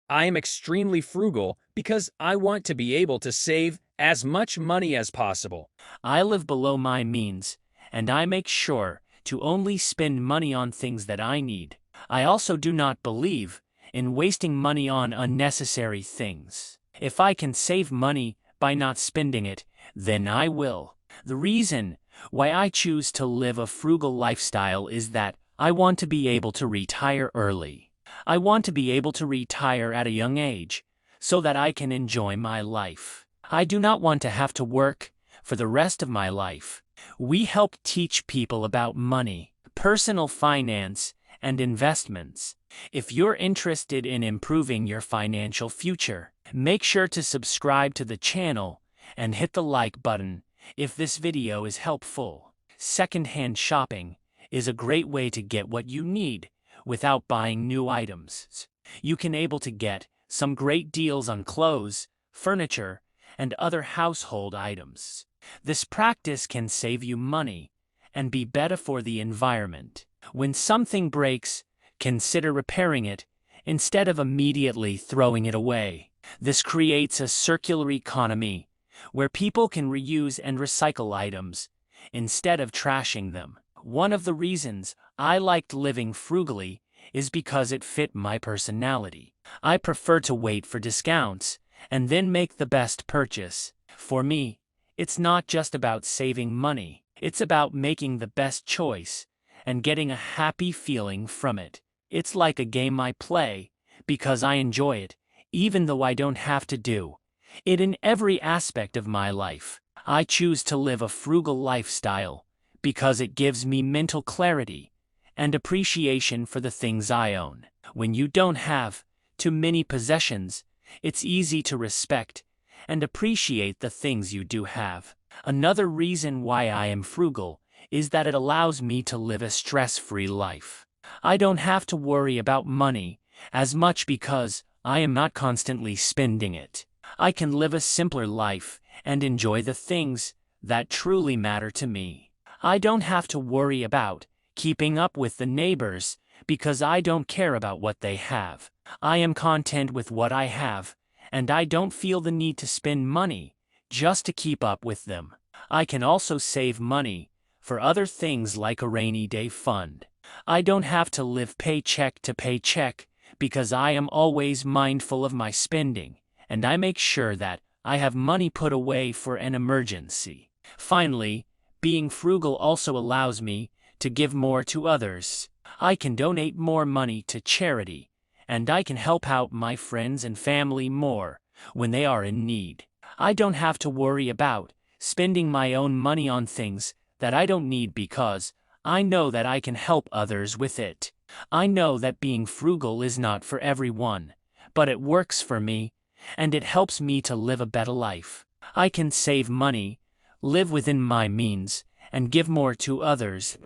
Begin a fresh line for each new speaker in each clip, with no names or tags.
I am extremely frugal because I want to be able to save as much money as possible.
I live below my means, and I make sure to only spend money on things that I need. I also do not believe in wasting money on unnecessary things. If I can save money by not spending it, then I will. The reason why I choose to live a frugal lifestyle is that I want to be able to retire early. I want to be able to retire at a young age so that I can enjoy my life. I do not want to have to work for the rest of my life. We help teach people about money, personal finance, and investments. If you're interested in improving your financial future, make sure to subscribe to the channel and hit the like button if this video is helpful. Secondhand shopping is a great way to get what you need without buying new items. You can able to get some great deals on clothes, furniture, and other household items. This practice can save you money and be better for the environment. When something breaks, consider repairing it instead of immediately throwing it away. This creates a circular economy where people can reuse and recycle items instead of trashing them. One of the reasons I liked living frugally is because it fit my personality. I prefer to wait for discounts and then make the best purchase. For me, it's not just about saving money, it's about making the best choice and getting a happy feeling from it. It's like a game I play because I enjoy it, even though I don't have to do it in every aspect of my life. I choose to live a frugal lifestyle because it gives me mental clarity and appreciation for the things I own. When you don't have too many possessions, it's easy to respect and appreciate the things you do have. Another reason why I am frugal is that it allows me to live a stress-free life. I don't have to worry about money as much because I am not constantly spending it. I can live a simpler life and enjoy the things that truly matter to me. I don't have to worry about keeping up with the neighbors because I don't care about what they have. I am content with what I have, and I don't feel the need to spend money just to keep up with them. I can also save money for other things like a rainy day fund. I don't have to live paycheck to paycheck because I am always mindful of my spending, and I make sure that I have money put away for an emergency. Finally, being frugal also allows me to give more to others. I can donate more money to charity, and I can help out my friends and family more when they are in need. I don't have to worry about spending my own money on things that I don't need because I know that I can help others with it. I know that being frugal is not for everyone, but it works for me, and it helps me to live a better life. I can save money, live within my means, and give more to others.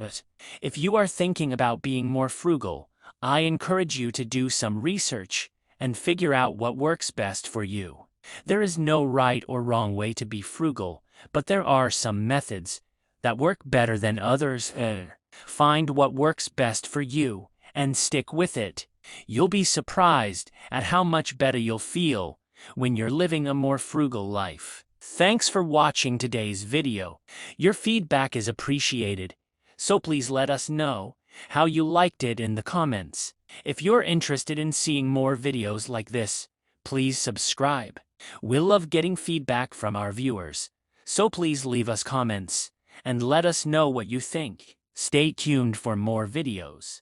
If you are thinking about being more frugal, I encourage you to do some research and figure out what works best for you. There is no right or wrong way to be frugal, but there are some methods that work better than others. Find what works best for you and stick with it. You'll be surprised at how much better you'll feel when you're living a more frugal life. Thanks for watching today's video. Your feedback is appreciated, so please let us know how you liked it in the comments. If you're interested in seeing more videos like this, please subscribe. We love getting feedback from our viewers, so please leave us comments and let us know what you think. Stay tuned for more videos.